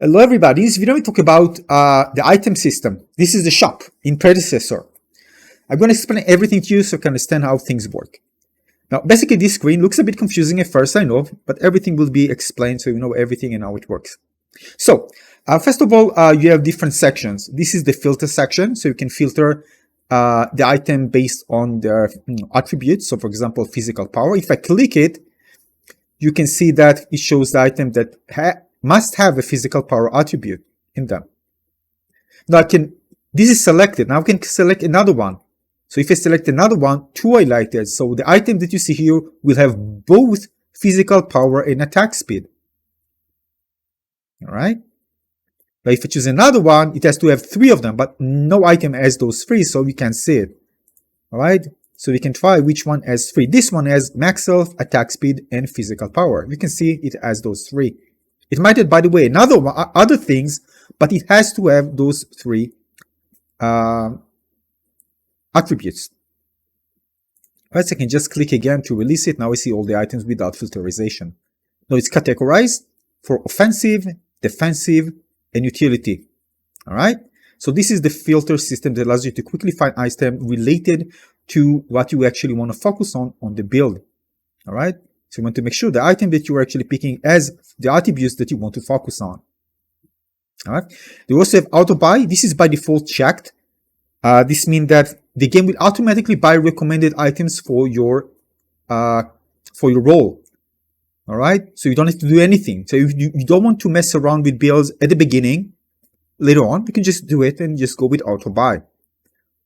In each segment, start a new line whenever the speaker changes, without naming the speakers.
Hello everybody, in this video we talk about the item system. This is the shop in Predecessor. I'm going to explain everything to you so you can understand how things work. Now basically this screen looks a bit confusing at first, I know, but everything will be explained so you know everything and how it works. So first of all, you have different sections. This is the filter section, so you can filter the item based on their attributes. So for example, physical power. If I click it, you can see that it shows the item that must have a physical power attribute in them. Now this is selected. Now I can select another one. So if I select another one, two highlighted. So the item that you see here will have both physical power and attack speed. All right. But if I choose another one, it has to have three of them, but no item has those three, so we can see it. All right. So we can try which one has three. This one has max health, attack speed, and physical power. You can see it has those three. It might have, by the way, other things, but it has to have those three attributes. Right, so I can just click again to release it. Now I see all the items without filterization. Now it's categorized for offensive, defensive, and utility. All right. So this is the filter system that allows you to quickly find items related to what you actually want to focus on the build. All right. So you want to make sure the item that you are actually picking has the attributes that you want to focus on. All right. They also have auto buy. This is by default checked. This means that the game will automatically buy recommended items for your role. All right. So you don't have to do anything. So if you don't want to mess around with builds at the beginning, later on, you can just do it and just go with auto buy.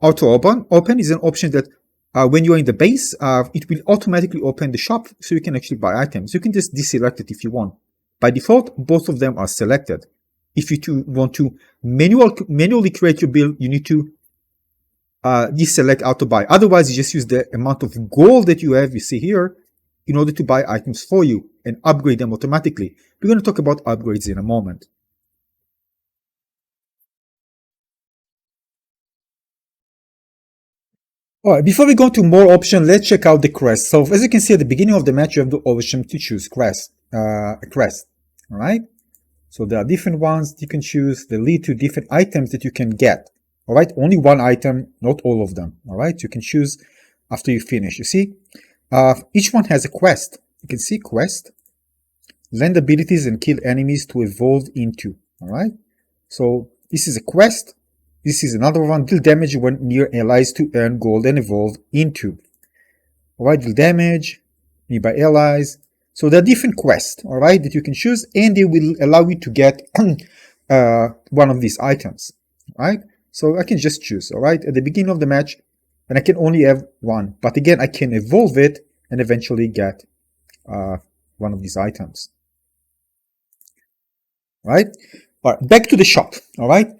Auto open is an option that when you're in the base, it will automatically open the shop so you can actually buy items. You can just deselect it if you want. By default, both of them are selected. If you want to manually create your build, you need to deselect auto buy. Otherwise, you just use the amount of gold that you have, you see here, in order to buy items for you and upgrade them automatically. We're going to talk about upgrades in a moment. Alright, before we go to more options, let's check out the crest. So as you can see at the beginning of the match, you have the option to choose crest. Alright, so there are different ones you can choose. They lead to different items that you can get. Alright, only one item, not all of them. Alright, you can choose after you finish. You see, each one has a quest. You can see quest, lend abilities and kill enemies to evolve into. Alright, so this is a quest. This is another one. Deal damage when near allies to earn gold and evolve into. Alright, deal damage nearby allies. So there are different quests, alright, that you can choose, and they will allow you to get one of these items. Alright, so I can just choose, alright, at the beginning of the match, and I can only have one. But again, I can evolve it and eventually get one of these items. Alright, back to the shop, alright.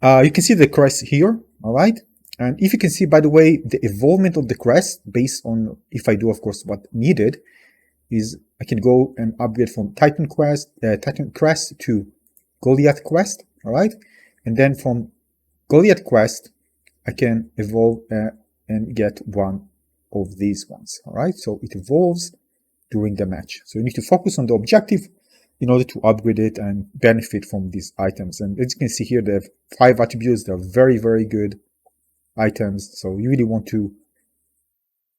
You can see the crest here, all right? And if you can see, by the way, the evolvement of the crest, based on, if I do, of course, what needed, is I can go and upgrade from Titan Crest to Goliath Crest, all right? And then from Goliath Crest, I can evolve and get one of these ones, all right? So it evolves during the match. So you need to focus on the objective in order to upgrade it and benefit from these items. And as you can see here, they have 5 attributes. They're very, very good items. So you really want to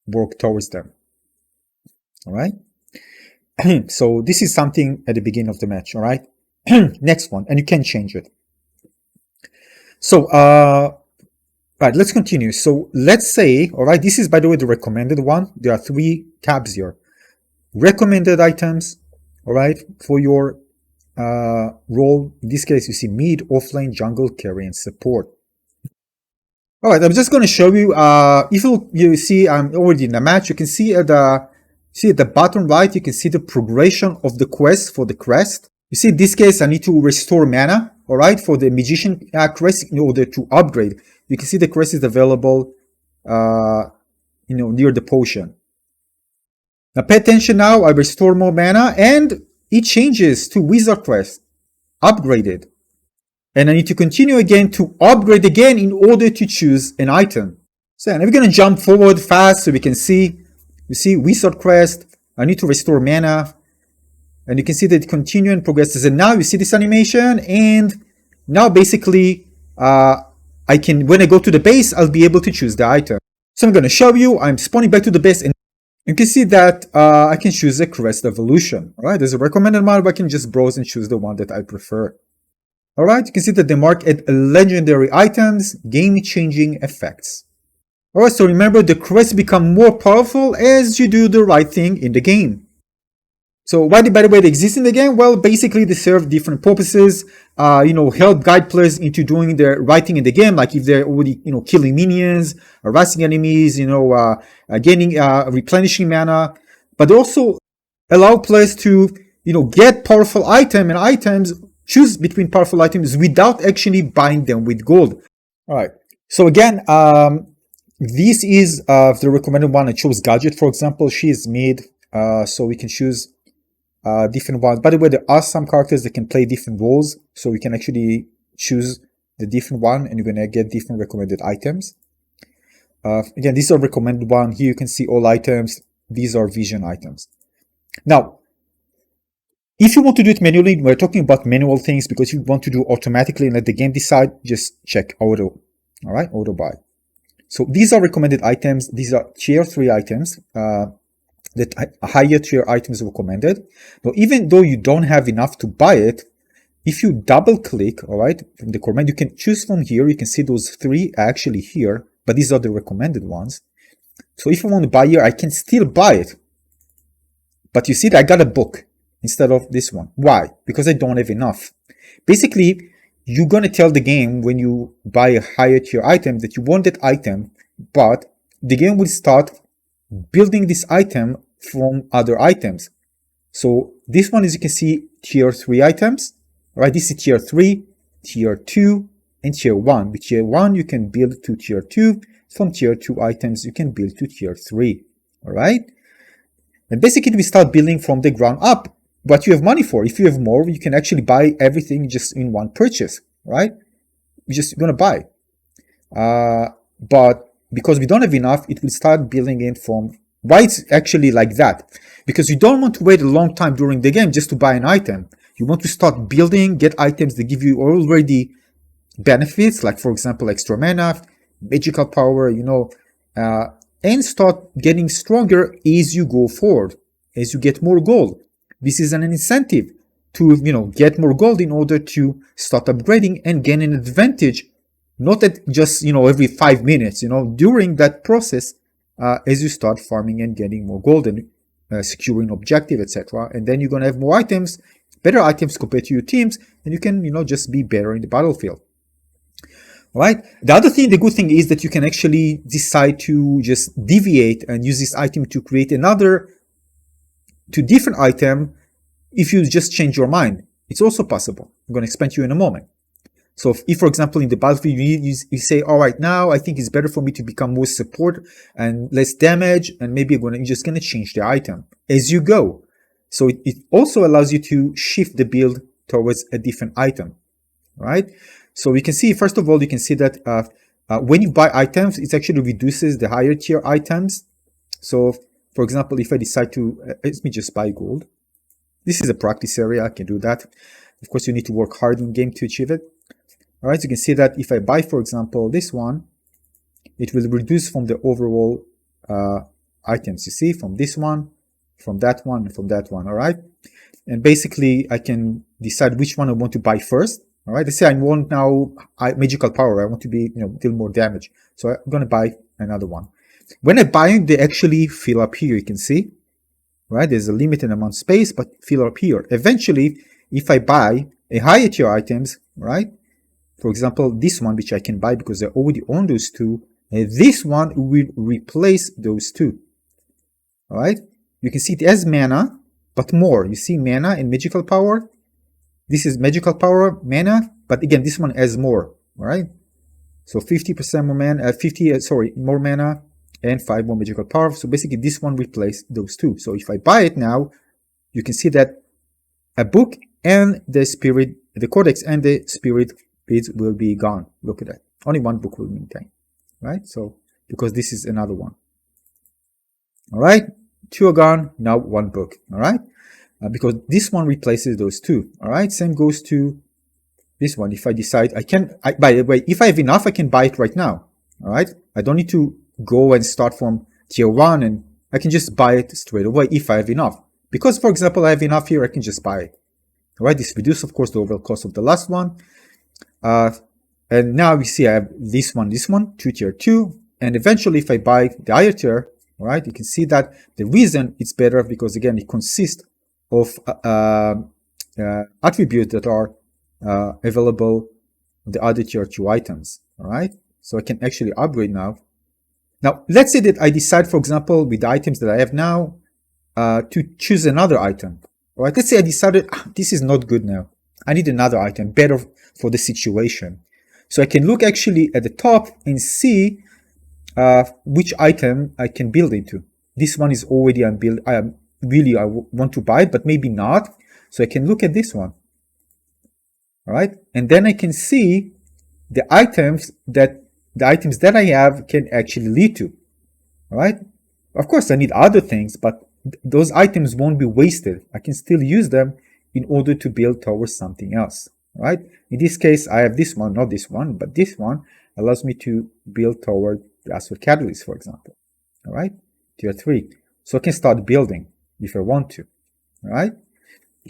work towards them. All right. So this is something at the beginning of the match. All right. Next one, and you can change it. So, right, let's continue. So let's say, all right, this is, by the way, the recommended one. There are 3 tabs here. Recommended items. All right, for your role, in this case, you see mid, offlane, jungle, carry, and support. All right, I'm just going to show you. If you see, I'm already in the match. You can see at the bottom right, you can see the progression of the quest for the crest. You see, in this case, I need to restore mana. All right, for the magician crest in order to upgrade. You can see the crest is available, near the potion. Now pay attention now, I restore more mana and it changes to Wizard Crest, upgraded. And I need to continue again to upgrade again in order to choose an item. So now we're going to jump forward fast so we can see, you see Wizard Crest, I need to restore mana. And you can see that it continues and progresses. And now you see this animation, and now basically I can, when I go to the base, I'll be able to choose the item. So I'm going to show you, I'm spawning back to the base, and you can see that I can choose a Crest evolution. All right, there's a recommended model, but I can just browse and choose the one that I prefer. All right, you can see that they mark it legendary items, game-changing effects. All right, so remember, the Crests become more powerful as you do the right thing in the game. So why, by the way, they exist in the game? Well, basically they serve different purposes. Help guide players into doing the right thing in the game, like if they're already, killing minions, harassing enemies, gaining, replenishing mana. But they also allow players to, get powerful items, choose between powerful items without actually buying them with gold. All right. So again, this is the recommended one. I chose Gadget, for example. She is mid, so we can choose different ones. By the way, there are some characters that can play different roles, so we can actually choose the different one, and you're gonna get different recommended items. Again, these are recommended one. Here you can see all items. These are vision items. Now, if you want to do it manually, we're talking about manual things, because if you want to do automatically and let the game decide, just check auto. All right, auto buy. So these are recommended items. These are tier 3 items. That higher tier items recommended. Now, even though you don't have enough to buy it, if you double click, all right, from the command, you can choose from here. You can see those 3 are actually here, but these are the recommended ones. So if I want to buy here, I can still buy it. But you see that I got a book instead of this one. Why? Because I don't have enough. Basically, you're going to tell the game when you buy a higher tier item that you want that item, but the game will start building this item from other items. So this one, as you can see, tier 3 items. All right, this is tier 3, tier 2, and tier 1. With tier 1, you can build to tier 2. From tier 2 items, you can build to tier 3. All right. And basically, we start building from the ground up. What you have money for. If you have more, you can actually buy everything just in one purchase. Right? You're just going to buy. But because we don't have enough, it will start building in from. Why it's actually like that? Because you don't want to wait a long time during the game just to buy an item. You want to start building, get items that give you already benefits, like for example, extra mana, magical power, and start getting stronger as you go forward, as you get more gold. This is an incentive to, get more gold in order to start upgrading and gain an advantage. Not at just, every 5 minutes, during that process, as you start farming and getting more gold and securing objective, etc. And then you're going to have more items, better items compared to your teams, and you can, just be better in the battlefield. All right. The other thing, the good thing is that you can actually decide to just deviate and use this item to create different item if you just change your mind. It's also possible. I'm going to explain to you in a moment. So if for example, in the battlefield, you say, all right, now I think it's better for me to become more support and less damage, and maybe you're just going to change the item as you go. So it also allows you to shift the build towards a different item, right? So we can see, first of all, you can see that when you buy items, it actually reduces the higher tier items. So for example, if I decide to, let me just buy gold. This is a practice area, I can do that. Of course, you need to work hard in game to achieve it. All right, so you can see that if I buy, for example, this one, it will reduce from the overall items. You see, from this one, from that one, and from that one. All right, and basically, I can decide which one I want to buy first. All right, let's say I want now magical power. I want to be, deal more damage. So I'm going to buy another one. When I buy it, they actually fill up here. You can see, right? There's a limited amount of space, but fill up here. Eventually, if I buy a higher tier items, right? For example, this one, which I can buy because I already own those two, this one will replace those two. All right? You can see it as mana, but more. You see mana and magical power. This is magical power, mana, but again, this one has more. All right? So 50% more mana, more mana, and 5 more magical power. So basically, this one replaces those two. So if I buy it now, you can see that a book and the spirit, the codex and the spirit beads will be gone. Look at that. Only one book will maintain, right? So because this is another one. All right, two are gone. Now one book. All right. because this one replaces those two. All right, same goes to this one. If I decide by the way, if I have enough, I can buy it right now. All right, I don't need to go and start from tier 1, and I can just buy it straight away if I have enough. Because, for example, I have enough here, I can just buy it. All right, this reduces, of course, the overall cost of the last one. And now we see I have this one, to tier 2. And eventually, if I buy the higher tier, all right, you can see that the reason it's better because, again, it consists of attributes that are available on the other tier 2 items. All right, so I can actually upgrade now. Now, let's say that I decide, for example, with the items that I have now, to choose another item. All right, let's say I decided this is not good now. I need another item, better for the situation. So I can look actually at the top and see which item I can build into. This one is already unbuilt. I want to buy it, but maybe not. So I can look at this one. All right, and then I can see the items that I have can actually lead to. All right, of course I need other things, but those items won't be wasted. I can still use them in order to build towards something else. All right, in this case I have this one, not this one, but this one allows me to build toward the Asphalt Catalyst, for example. All right, tier 3. So I can start building if I want to. All right,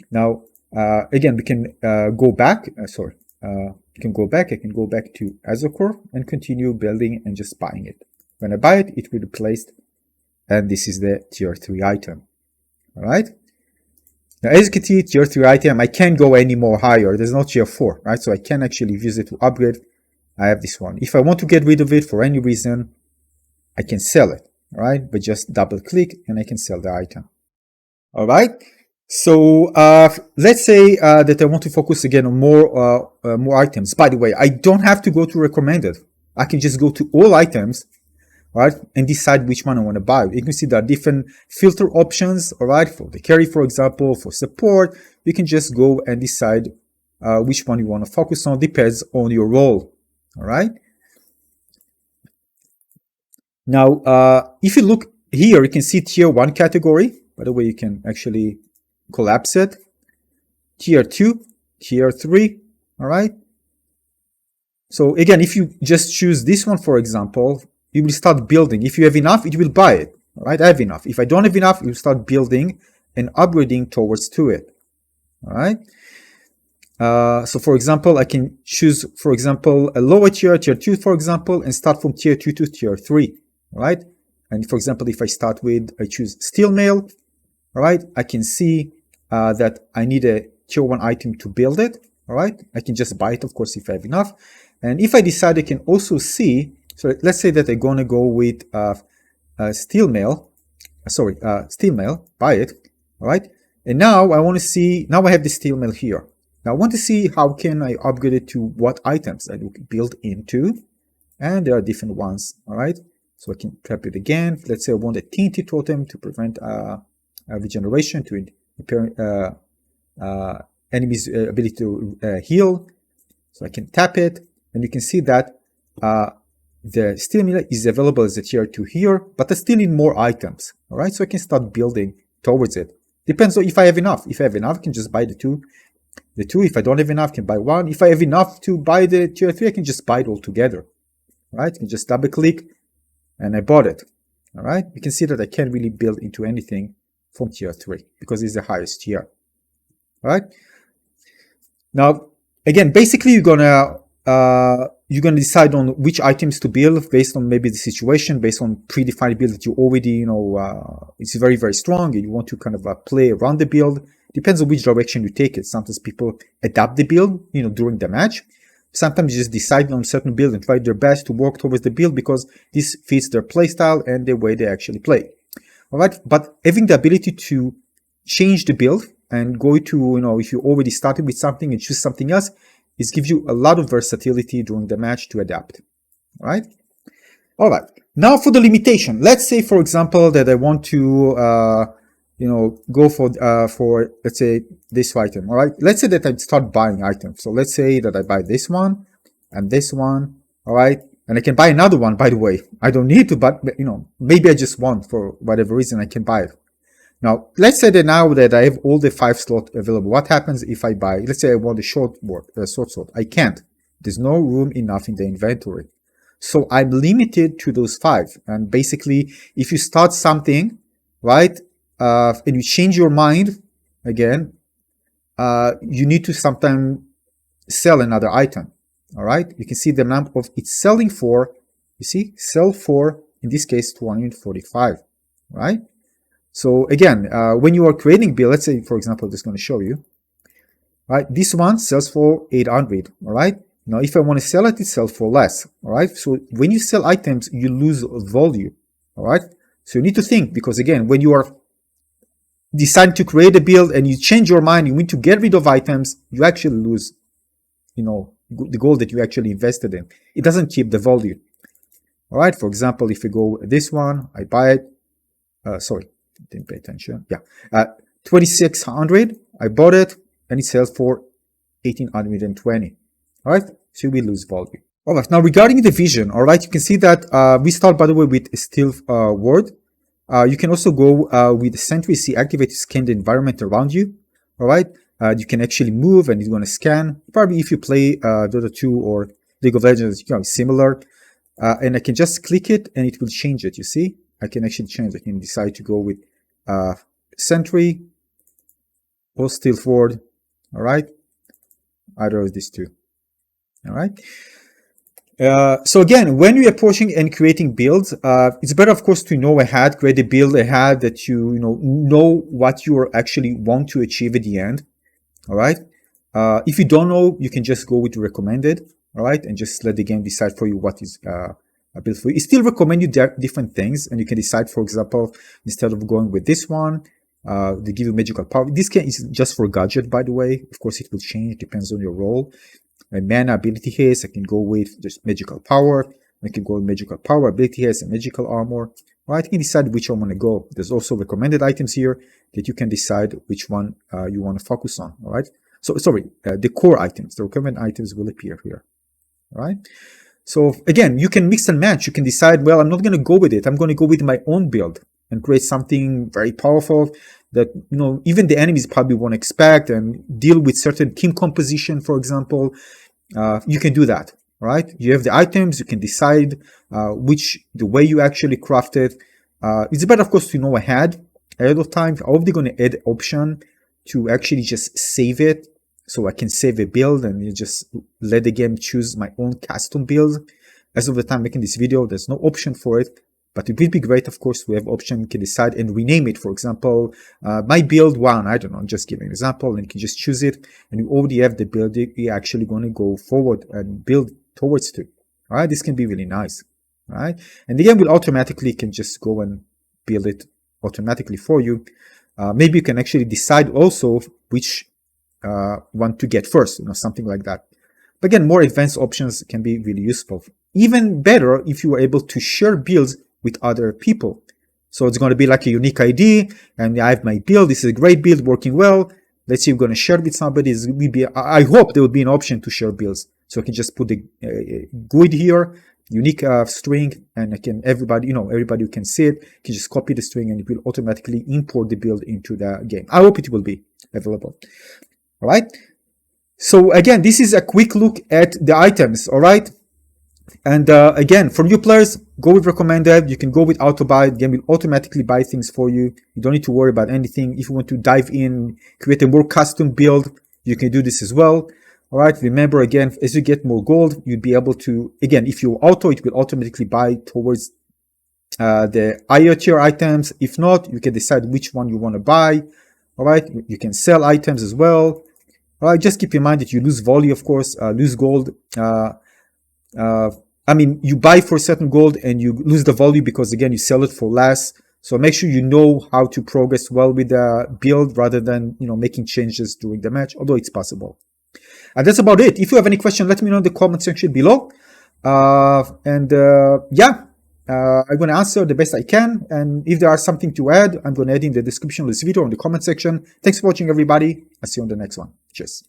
now again we can go back. I can go back to Azure and continue building and just buying it. When I buy it, it will be placed, and this is the tier 3 item. All right. Now, as you can see, tier 3 item, I can't go any more higher. There's no tier 4, right? So I can actually use it to upgrade. I have this one. If I want to get rid of it for any reason, I can sell it, all right? But just double click and I can sell the item. All right. So let's say that I want to focus again on more items. By the way, I don't have to go to recommended. I can just go to all items, right, and decide which one I want to buy. You can see there are different filter options, all right, for the carry, for example, for support. You can just go and decide which one you want to focus on. Depends on your role, all right. Now, if you look here, you can see tier 1 category. By the way, you can actually collapse it. Tier 2, tier 3, all right. So again, if you just choose this one, for example, you will start building. If you have enough, it will buy it. All right, I have enough. If I don't have enough, you will start building and upgrading towards to it. All right. So for example, I can choose, for example, a lower tier, tier 2, for example, and start from tier 2 to tier 3. All right. And for example, if I choose steel mail, all right, I can see that I need a tier 1 item to build it. All right. I can just buy it, of course, if I have enough. And if I decide, I can also see. So let's say that I'm going to go with steel mail, buy it, all right? And now I want to see, now I have the steel mail here. Now I want to see how can I upgrade it to what items I will build into. And there are different ones, all right? So I can tap it again. Let's say I want a tinted totem to prevent regeneration, to impair enemies' ability to heal. So I can tap it, and you can see that the steel mail is available as a tier 2 here, but I still need more items. All right, so I can start building towards it. Depends on if I have enough. If I have enough, I can just buy the two. If I don't have enough, I can buy one. If I have enough to buy the tier 3, I can just buy it all together. All right, I can just double click and I bought it. All right, you can see that I can't really build into anything from tier 3 because it's the highest tier. All right. Now, again, basically you're gonna decide on which items to build based on maybe the situation, based on predefined build that you already, it's very, very strong and you want to kind of play around the build. Depends on which direction you take it. Sometimes people adapt the build, during the match. Sometimes you just decide on a certain build and try their best to work towards the build because this fits their playstyle and the way they actually play. All right, but having the ability to change the build and go to, if you already started with something and choose something else, it gives you a lot of versatility during the match to adapt. All right. All right. Now for the limitation. Let's say, for example, that I want to, go for let's say this item. All right. Let's say that I start buying items. So let's say that I buy this one and this one. All right. And I can buy another one, by the way. I don't need to, but maybe I just want, for whatever reason, I can buy it. Now, let's say that now that I have all the 5 slots available, what happens if I buy, let's say I want a short slot. I can't. There's no room enough in the inventory. So I'm limited to those 5. And basically, if you start something, right, and you change your mind, again, you need to sometimes sell another item. All right, you can see the amount of it's selling for, you see, sell for, in this case, 245, right? So again, when you are creating build, let's say, for example, I'm just going to show you, right? This one sells for 800, all right? Now, if I want to sell it, it sells for less, all right? So when you sell items, you lose value, all right? So you need to think, because again, when you are deciding to create a build and you change your mind, you need to get rid of items, you actually lose, you know, the gold that you actually invested in. It doesn't keep the value, all right? For example, if you go this one, I buy it, sorry, didn't pay attention. Yeah, 2600. I bought it, and it sells for 1820. All right, so we lose value. All right. Now regarding the vision, all right, you can see that we start by the way with still word. You can also go with Sentry C activate to scan the environment around you. All right, you can actually move, and it's going to scan. Probably if you play Dota 2 or League of Legends, you know, similar. And I can just click it, and it will change it. You see, I can actually change. I can decide to go with Sentry or Still Forward, all right, either of these two, all right. So again, when you're approaching and creating builds, it's better, of course, to know ahead, create a build ahead that you know what you actually want to achieve at the end, all right. If you don't know, you can just go with recommended, all right, and just let the game decide for you what is build for you. It still recommend you different things, and you can decide, for example, instead of going with this one, they give you magical power. This game is just for gadget, by the way. Of course, it will change, depends on your role. And mana ability haste, I can go with just magical power. I can go with magical power, ability haste, and magical armor. All right, you can decide which one I want to go. There's also recommended items here that you can decide which one you want to focus on. All right. So sorry, the core items, the recommended items will appear here. All right. So again, you can mix and match. You can decide, well, I'm not going to go with it. I'm going to go with my own build and create something very powerful that, you know, even the enemies probably won't expect, and deal with certain team composition, for example. You can do that, right? You have the items. You can decide the way you actually craft it. It's better, of course, to know ahead of time. I'm probably going to add option to actually just save it. So I can save a build and you just let the game choose my own custom build. As of the time making this video, there's no option for it, but it would be great, of course, to have option. You can decide and rename it. For example, my build 1, I don't know, I'm just giving an example, and you can just choose it, and you already have the build you're actually going to go forward and build towards to. All right, this can be really nice. All right, and the game will automatically can just go and build it automatically for you. Maybe you can actually decide also which one to get first, you know, something like that. But again, more advanced options can be really useful. Even better if you are able to share builds with other people. So it's going to be like a unique ID, and I have my build. This is a great build working well. Let's see, I'm going to share it with somebody. I hope there will be an option to share builds. So I can just put the GUID here, unique string, and I can everybody who can see it can just copy the string, and it will automatically import the build into the game. I hope it will be available. All right. So again, this is a quick look at the items. All right. And again, for new players, go with recommended. You can go with auto buy. The game will automatically buy things for you. You don't need to worry about anything. If you want to dive in, create a more custom build, you can do this as well. All right. Remember, again, as you get more gold, you'll be able to, again, if you auto, it will automatically buy towards the higher tier items. If not, you can decide which one you want to buy. All right. You can sell items as well. All right. Just keep in mind that you lose value, of course, lose gold. I mean, you buy for certain gold and you lose the value because, again, you sell it for less. So make sure you know how to progress well with the build rather than, making changes during the match, although it's possible. And that's about it. If you have any question, let me know in the comment section below. I'm going to answer the best I can. And if there are something to add, I'm going to add in the description of this video or in the comment section. Thanks for watching, everybody. I'll see you on the next one. Cheers.